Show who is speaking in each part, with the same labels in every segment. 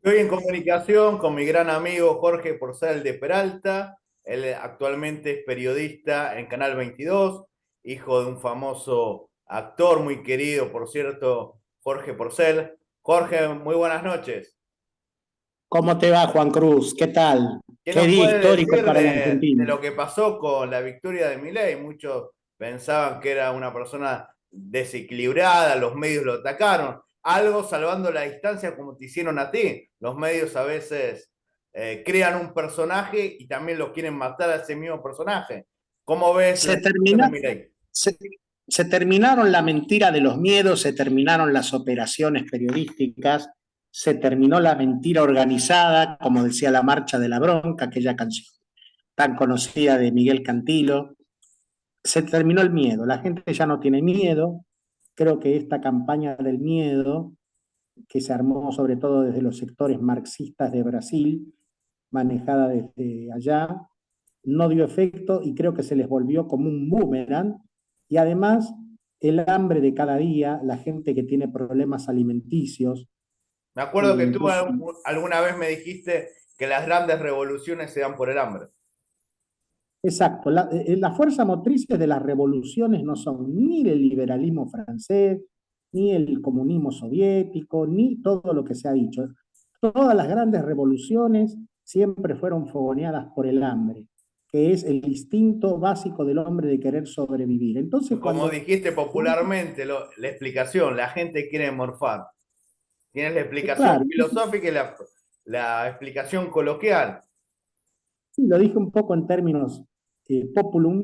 Speaker 1: Estoy en comunicación con mi gran amigo Jorge Porcel de Peralta. Él actualmente es periodista en Canal 22, hijo de un famoso actor muy querido, por cierto, Jorge Porcel. Jorge, muy buenas noches.
Speaker 2: ¿Cómo te va, Juan Cruz? ¿Qué tal?
Speaker 1: ¿Qué
Speaker 2: Qué
Speaker 1: nos
Speaker 2: día
Speaker 1: puede
Speaker 2: histórico
Speaker 1: decir
Speaker 2: para la
Speaker 1: de
Speaker 2: Argentina.
Speaker 1: lo que pasó con la victoria de Milei? Muchos pensaban que era una persona desequilibrada, los medios lo atacaron. Algo salvando la distancia como te hicieron a ti. Los medios a veces crean un personaje y también lo quieren matar a ese mismo personaje. ¿Cómo ves la
Speaker 2: Se
Speaker 1: situación de
Speaker 2: termina,
Speaker 1: Milei?
Speaker 2: se, se terminaron la mentira de los miedos, se terminaron las operaciones periodísticas, se terminó la mentira organizada, como decía La Marcha de la Bronca, aquella canción tan conocida de Miguel Cantilo. Se terminó el miedo, la gente ya no tiene miedo. Creo que esta campaña del miedo, que se armó sobre todo desde los sectores marxistas de Brasil, manejada desde allá, no dio efecto y creo que se les volvió como un boomerang. Y además, el hambre de cada día, la gente que tiene problemas alimenticios,
Speaker 1: Me acuerdo que tú
Speaker 2: incluso,
Speaker 1: alguna vez me dijiste que las grandes revoluciones se dan por el hambre.
Speaker 2: exacto, la fuerza motriz de las revoluciones no son ni el liberalismo francés, ni el comunismo soviético, ni todo lo que se ha dicho. Todas las grandes revoluciones siempre fueron fogoneadas por el hambre, que es el instinto básico del hombre de querer sobrevivir. Entonces,
Speaker 1: Como
Speaker 2: cuando
Speaker 1: dijiste popularmente, la explicación, la gente quiere morfar. Tienes la explicación
Speaker 2: claro,
Speaker 1: filosófica y la explicación coloquial.
Speaker 2: sí, lo dije un poco en términos populum,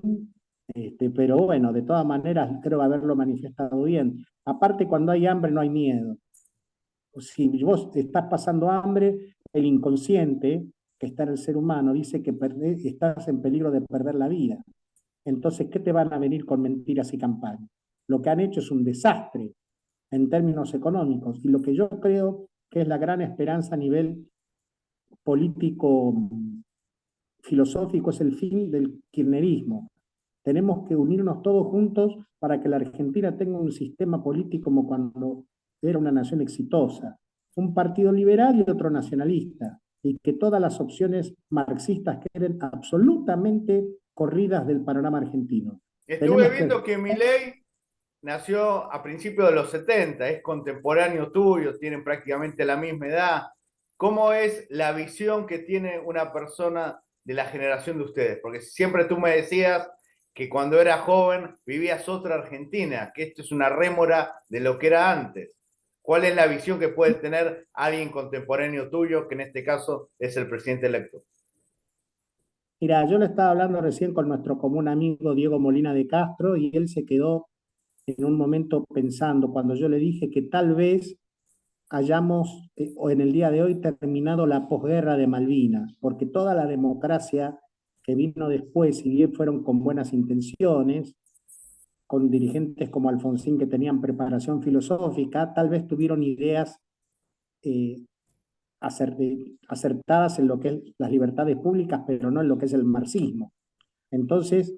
Speaker 2: pero bueno, de todas maneras creo haberlo manifestado bien. Aparte, cuando hay hambre no hay miedo. Si vos estás pasando hambre, el inconsciente que está en el ser humano dice que estás en peligro de perder la vida. Entonces, ¿qué te van a venir con mentiras y campañas? Lo que han hecho es un desastre en términos económicos y lo que yo creo que es la gran esperanza a nivel político filosófico es el fin del kirchnerismo. Tenemos que unirnos todos juntos para que la Argentina tenga un sistema político como cuando era una nación exitosa, un partido liberal y otro nacionalista, y que todas las opciones marxistas queden absolutamente corridas del panorama argentino.
Speaker 1: Estuve
Speaker 2: Tenemos que...
Speaker 1: viendo que Milei nació a principios de los 70, es contemporáneo tuyo, tienen prácticamente la misma edad. ¿Cómo es la visión que tiene una persona de la generación de ustedes? Porque siempre tú me decías que cuando eras joven vivías otra Argentina, que esto es una rémora de lo que era antes. ¿Cuál es la visión que puede tener alguien contemporáneo tuyo, que en este caso es el presidente electo?
Speaker 2: Mira, yo le estaba hablando recién con nuestro común amigo Diego Molina de Castro y él se quedó en un momento pensando cuando yo le dije que tal vez hayamos, o en el día de hoy, terminado la posguerra de Malvinas, porque toda la democracia que vino después, si bien fueron con buenas intenciones, con dirigentes como Alfonsín que tenían preparación filosófica, tal vez tuvieron ideas eh, acertadas en lo que es las libertades públicas, pero no en lo que es el marxismo. Entonces,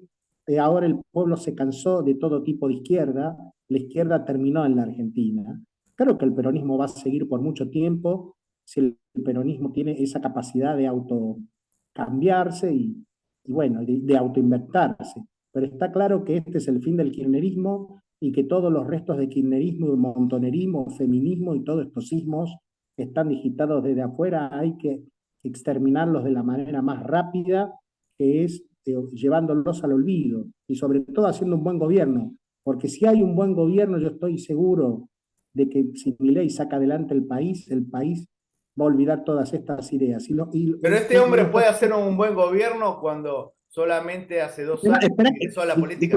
Speaker 2: ahora el pueblo se cansó de todo tipo de izquierda, la izquierda terminó en la Argentina. Creo que el peronismo va a seguir por mucho tiempo si el peronismo tiene esa capacidad de autocambiarse y bueno, de autoinventarse. Pero está claro que este es el fin del kirchnerismo y que todos los restos de kirchnerismo, montonerismo, feminismo y todos estos sismos están digitados desde afuera. Hay que exterminarlos de la manera más rápida, que es llevándolos al olvido y sobre todo haciendo un buen gobierno, porque si hay un buen gobierno yo estoy seguro de que si Milei saca adelante el país va a olvidar todas estas ideas.
Speaker 1: Pero este hombre puede hacer un buen gobierno cuando solamente hace 2 años
Speaker 2: espera,
Speaker 1: ingresó a la política.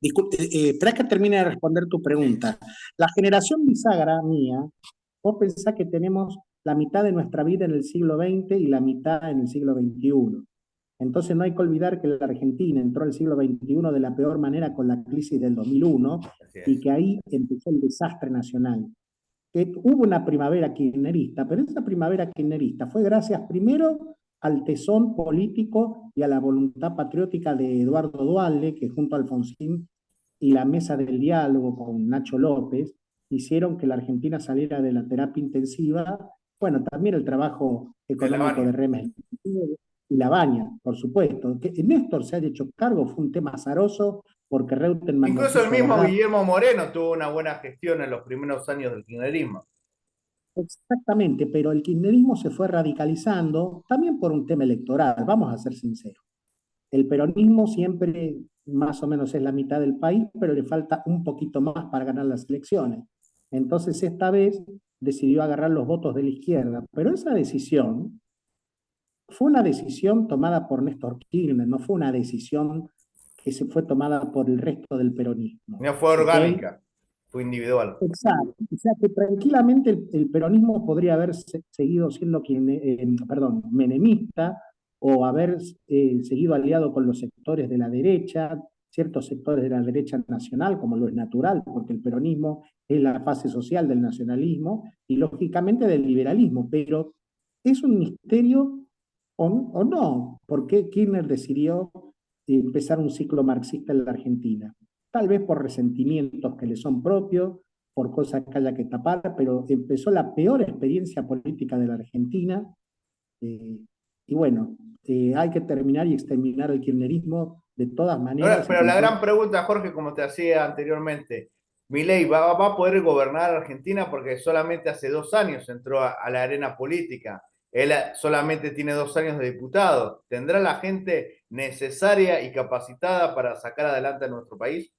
Speaker 2: disculpa, espera que termine de responder tu
Speaker 1: Sí.
Speaker 2: pregunta. La generación bisagra mía, vos pensás que tenemos la mitad de nuestra vida en el siglo XX y la mitad en el siglo XXI. Entonces no hay que olvidar que la Argentina entró al siglo XXI de la peor manera con la crisis del 2001
Speaker 1: Así
Speaker 2: y
Speaker 1: es.
Speaker 2: que ahí empezó el desastre nacional. Que hubo una primavera kirchnerista, pero esa primavera kirchnerista fue gracias primero al tesón político y a la voluntad patriótica de Eduardo Duhalde, que junto a Alfonsín y la mesa del diálogo con Nacho López hicieron que la Argentina saliera de la terapia intensiva Bueno, también el trabajo
Speaker 1: de la
Speaker 2: económico de
Speaker 1: Baña.
Speaker 2: Remes y La Baña, por supuesto. Que Néstor se haya hecho cargo fue un tema azaroso porque Reutemann lo
Speaker 1: Incluso el
Speaker 2: quiso
Speaker 1: mismo
Speaker 2: agarrar.
Speaker 1: Guillermo Moreno tuvo una buena gestión en los primeros años del kirchnerismo.
Speaker 2: Exactamente, pero el kirchnerismo se fue radicalizando también por un tema electoral, vamos a ser sinceros. El peronismo siempre más o menos es la mitad del país, pero le falta un poquito más para ganar las elecciones. Entonces esta vez decidió agarrar los votos de la izquierda, pero esa decisión fue una decisión tomada por Néstor Kirchner, no fue una decisión que se fue tomada por el resto del peronismo.
Speaker 1: No fue
Speaker 2: ¿Ok?
Speaker 1: orgánica, fue individual.
Speaker 2: Exacto. O sea que tranquilamente el peronismo podría haber seguido siendo perdón, menemista o haber seguido aliado con los sectores de la derecha, ciertos sectores de la derecha nacional, como lo es natural, porque el peronismo es la fase social del nacionalismo y lógicamente del liberalismo, pero es un misterio o no, por qué Kirchner decidió empezar un ciclo marxista en la Argentina. Tal vez por resentimientos que le son propios, por cosas que haya que tapar, pero empezó la peor experiencia política de la Argentina. eh, y bueno, hay que terminar y exterminar el kirchnerismo de todas maneras y
Speaker 1: Pero
Speaker 2: con
Speaker 1: la
Speaker 2: todas.
Speaker 1: gran pregunta, Jorge, como te hacía anteriormente, ¿Milei va a poder gobernar Argentina? Porque solamente hace 2 años entró a la arena política. Él solamente tiene 2 años de diputado. ¿Tendrá la gente necesaria y capacitada para sacar adelante a nuestro país?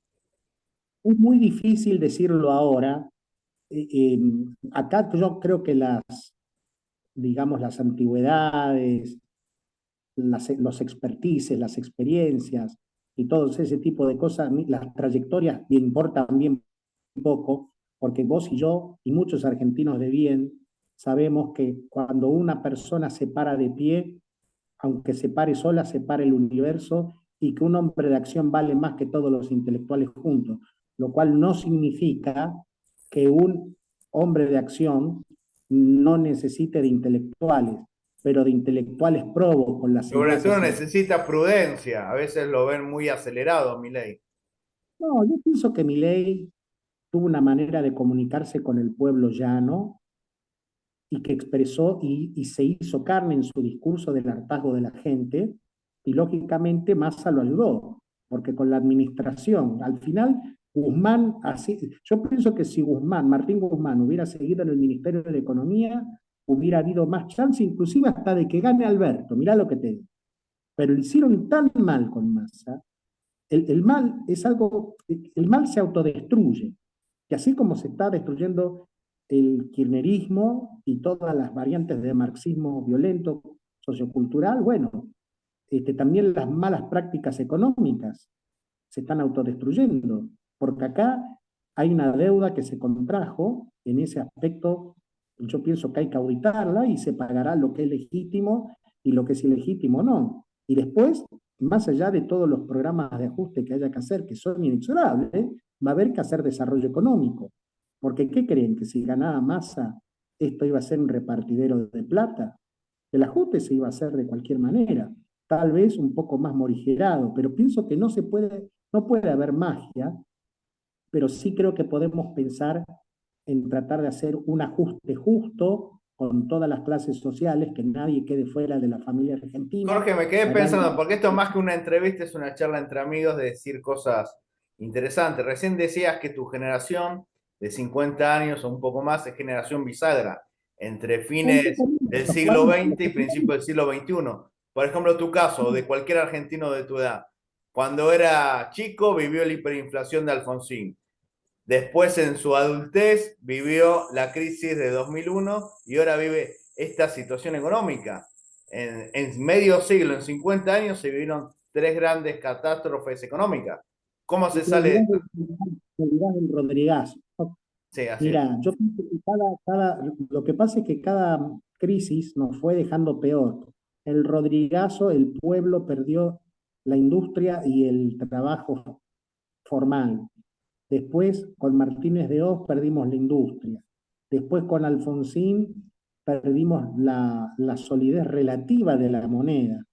Speaker 2: Es muy difícil decirlo ahora. Acá yo creo que digamos, las antigüedades, los expertices, las experiencias y todo ese tipo de cosas, las trayectorias me importan bien poco, porque vos y yo y muchos argentinos de bien sabemos que cuando una persona se para de pie, aunque se pare sola, se para el universo y que un hombre de acción vale más que todos los intelectuales juntos, lo cual no significa que un hombre de acción no necesite de intelectuales, pero de intelectuales probos con las
Speaker 1: Sobre todo
Speaker 2: entrañas.
Speaker 1: necesita prudencia. A veces lo ven muy acelerado, Milei.
Speaker 2: No, yo pienso que Milei tuvo una manera de comunicarse con el pueblo llano y que expresó y se hizo carne en su discurso del hartazgo de la gente, y lógicamente Massa lo ayudó, porque con la administración, al final, Guzmán, así, yo pienso que si Martín Guzmán hubiera seguido en el Ministerio de Economía, hubiera habido más chance, inclusive hasta de que gane Alberto, mirá lo que te digo. Pero lo hicieron tan mal con Massa, el mal es algo, el mal se autodestruye, y así como se está destruyendo el kirchnerismo y todas las variantes de marxismo violento, sociocultural, bueno, también las malas prácticas económicas se están autodestruyendo, porque acá hay una deuda que se contrajo, en ese aspecto yo pienso que hay que auditarla y se pagará lo que es legítimo y lo que es ilegítimo no. Y después, más allá de todos los programas de ajuste que haya que hacer, que son inexorables, va a haber que hacer desarrollo económico. Porque ¿qué creen? Que si ganaba Massa, esto iba a ser un repartidero de plata. El ajuste se iba a hacer de cualquier manera, tal vez un poco más morigerado, pero pienso que no puede haber magia, pero sí creo que podemos pensar en tratar de hacer un ajuste justo con todas las clases sociales, que nadie quede fuera de la familia argentina.
Speaker 1: Jorge, me quedé
Speaker 2: Que nadie...
Speaker 1: pensando, porque esto más que una entrevista es una charla entre amigos de decir cosas interesantes. Recién decías que tu generación de 50 años o un poco más es generación bisagra, entre
Speaker 2: Un poco
Speaker 1: fines
Speaker 2: menos,
Speaker 1: del
Speaker 2: los
Speaker 1: siglo
Speaker 2: 40,
Speaker 1: XX y principios del siglo XXI. Por ejemplo, tu caso, o de cualquier argentino de tu edad. Cuando era chico vivió la hiperinflación de Alfonsín. Después en su adultez vivió la crisis de 2001 y ahora vive esta situación económica. En medio siglo, en 50 años, se vivieron tres grandes catástrofes económicas. ¿Cómo se sale de esto?
Speaker 2: te dirás del Rodrigazo.
Speaker 1: Sí, así es.
Speaker 2: Mira, yo pienso que lo que pasa es que cada crisis nos fue dejando peor. El Rodrigazo, el pueblo perdió la industria y el trabajo formal. Después, con Martínez de Oz, perdimos la industria. Después, con Alfonsín, perdimos la solidez relativa de la moneda.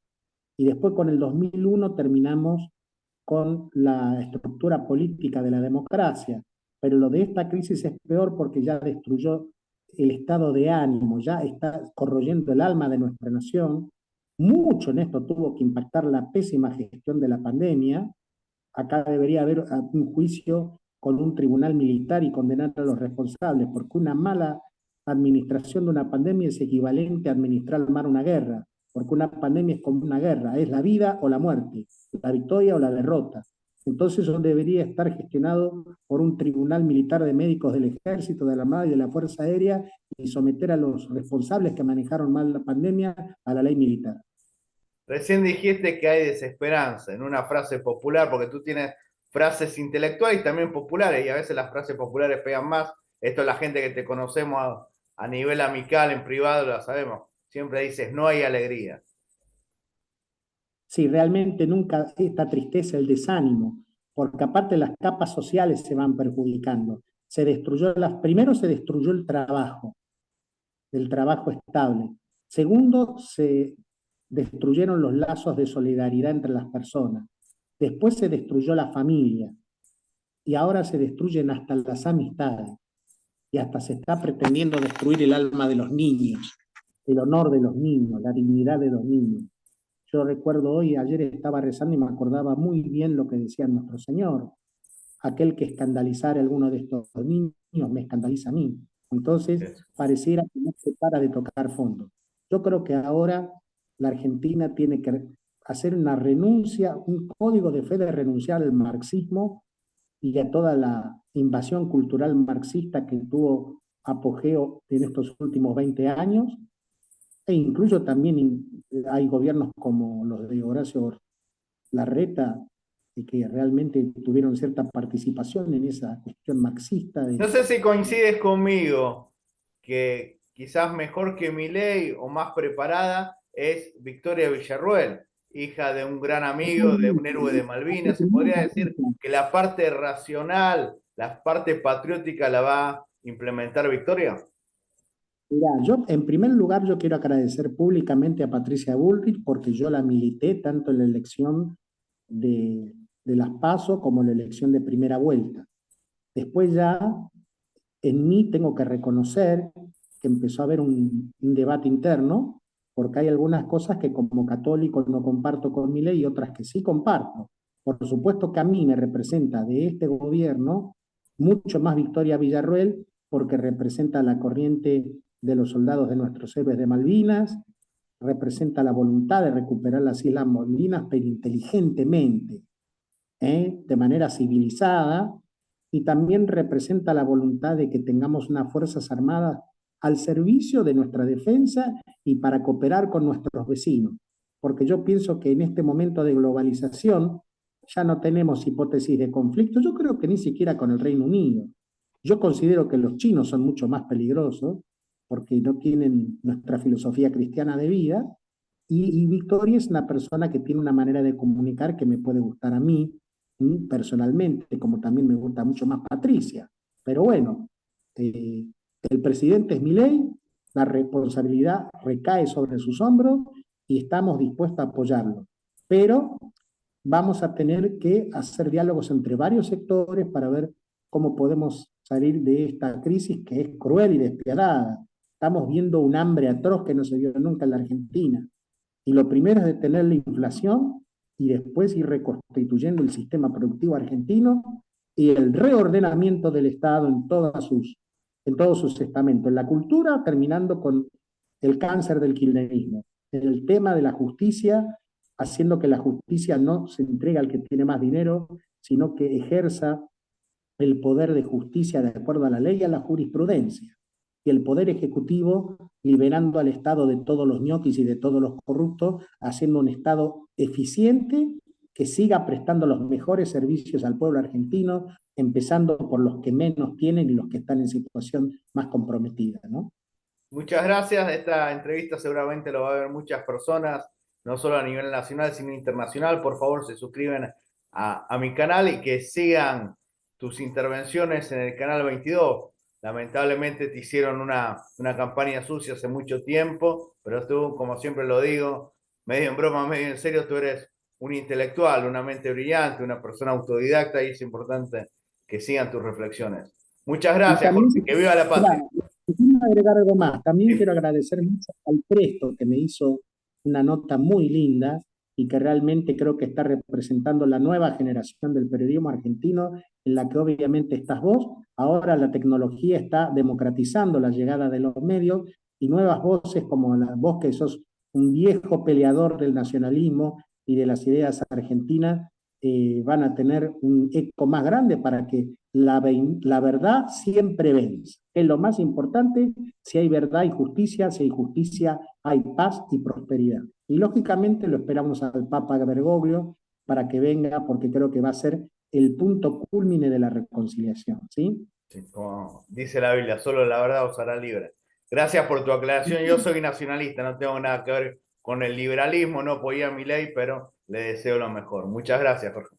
Speaker 2: Y después, con el 2001, terminamos con la estructura política de la democracia. Pero lo de esta crisis es peor porque ya destruyó el estado de ánimo, ya está corroyendo el alma de nuestra nación. Mucho en esto tuvo que impactar la pésima gestión de la pandemia. Acá debería haber un juicio con un tribunal militar y condenar a los responsables, porque una mala administración de una pandemia es equivalente a administrar mal una guerra, porque una pandemia es como una guerra, es la vida o la muerte, la victoria o la derrota. Entonces eso debería estar gestionado por un tribunal militar de médicos del Ejército, de la Armada y de la Fuerza Aérea y someter a los responsables que manejaron mal la pandemia a la ley militar.
Speaker 1: Recién dijiste que hay desesperanza en una frase popular, porque tú tienes frases intelectuales y también populares, y a veces las frases populares pegan más. Esto es la gente que te conocemos a nivel amical, en privado, la sabemos. Siempre dices, no hay alegría.
Speaker 2: Sí, realmente nunca esta tristeza, el desánimo, porque aparte las capas sociales se van perjudicando. Primero se destruyó el trabajo estable. Segundo, se destruyeron los lazos de solidaridad entre las personas. Después se destruyó la familia y ahora se destruyen hasta las amistades y hasta se está pretendiendo destruir el alma de los niños, el honor de los niños, la dignidad de los niños. Yo recuerdo hoy, ayer estaba rezando y me acordaba muy bien lo que decía nuestro Señor. Aquel que escandalizara a alguno de estos niños me escandaliza a mí. Entonces, pareciera que no se para de tocar fondo. Yo creo que ahora la Argentina tiene que hacer una renuncia, un código de fe de renunciar al marxismo y a toda la invasión cultural marxista que tuvo apogeo en estos últimos 20 años, e incluso también hay gobiernos como los de Horacio Larreta que realmente tuvieron cierta participación en esa cuestión marxista
Speaker 1: No
Speaker 2: de...
Speaker 1: sé si coincides conmigo que quizás mejor que Milei o más preparada es Victoria Villarruel, hija de un gran amigo, de un héroe de Malvinas. Se podría decir que la parte racional, la parte patriótica la va a implementar Victoria.
Speaker 2: Mira, yo en primer lugar yo quiero agradecer públicamente a Patricia Bullrich porque yo la milité tanto en la elección de las PASO como en la elección de primera vuelta. Después ya en mí tengo que reconocer que empezó a haber un debate interno, porque hay algunas cosas que como católico no comparto con mi ley y otras que sí comparto. Por supuesto que a mí me representa de este gobierno mucho más Victoria Villarruel, porque representa la corriente de los soldados de nuestros héroes de Malvinas, representa la voluntad de recuperar las Islas Malvinas, pero inteligentemente, de manera civilizada, y también representa la voluntad de que tengamos unas Fuerzas Armadas al servicio de nuestra defensa y para cooperar con nuestros vecinos. Porque yo pienso que en este momento de globalización ya no tenemos hipótesis de conflicto, yo creo que ni siquiera con el Reino Unido. Yo considero que los chinos son mucho más peligrosos porque no tienen nuestra filosofía cristiana de vida y Victoria es una persona que tiene una manera de comunicar que me puede gustar a mí, personalmente, como también me gusta mucho más Patricia. Pero bueno, eh, el presidente es Milei, la responsabilidad recae sobre sus hombros y estamos dispuestos a apoyarlo. Pero vamos a tener que hacer diálogos entre varios sectores para ver cómo podemos salir de esta crisis que es cruel y despiadada. Estamos viendo un hambre atroz que no se vio nunca en la Argentina. Y lo primero es detener la inflación y después ir reconstituyendo el sistema productivo argentino y el reordenamiento del Estado en todos sus estamentos. En la cultura, terminando con el cáncer del kirchnerismo. En el tema de la justicia, haciendo que la justicia no se entregue al que tiene más dinero, sino que ejerza el poder de justicia de acuerdo a la ley y a la jurisprudencia. Y el poder ejecutivo liberando al Estado de todos los ñoquis y de todos los corruptos, haciendo un Estado eficiente que siga prestando los mejores servicios al pueblo argentino, empezando por los que menos tienen y los que están en situación más comprometida, ¿no?
Speaker 1: Muchas gracias. Esta entrevista seguramente lo va a ver muchas personas, no solo a nivel nacional, sino internacional. Por favor, se suscriben a mi canal y que sigan tus intervenciones en el canal 22. Lamentablemente te hicieron una campaña sucia hace mucho tiempo, pero tú, como siempre lo digo, medio en broma, medio en serio, tú eres un intelectual, una mente brillante, una persona autodidacta y es importante que sigan tus reflexiones. Muchas
Speaker 2: Y
Speaker 1: gracias,
Speaker 2: también,
Speaker 1: Jorge. Que viva la patria.
Speaker 2: claro, Quiero agregar algo más. También quiero agradecer mucho al Presto, que me hizo una nota muy linda y que realmente creo que está representando la nueva generación del periodismo argentino, en la que obviamente estás vos. Ahora la tecnología está democratizando la llegada de los medios y nuevas voces como vos, que sos un viejo peleador del nacionalismo y de las ideas argentinas, van a tener un eco más grande para que la verdad siempre vence. Es lo más importante. Si hay verdad y justicia, si hay justicia hay paz y prosperidad. Y lógicamente lo esperamos al Papa Bergoglio para que venga, porque creo que va a ser el punto culmine de la reconciliación, ¿sí?
Speaker 1: Sí, como dice la Biblia, solo la verdad os hará libre. Gracias por tu aclaración. Yo soy nacionalista, no tengo nada que ver con el liberalismo, no apoyé a mi ley, pero le deseo lo mejor. Muchas gracias, Jorge.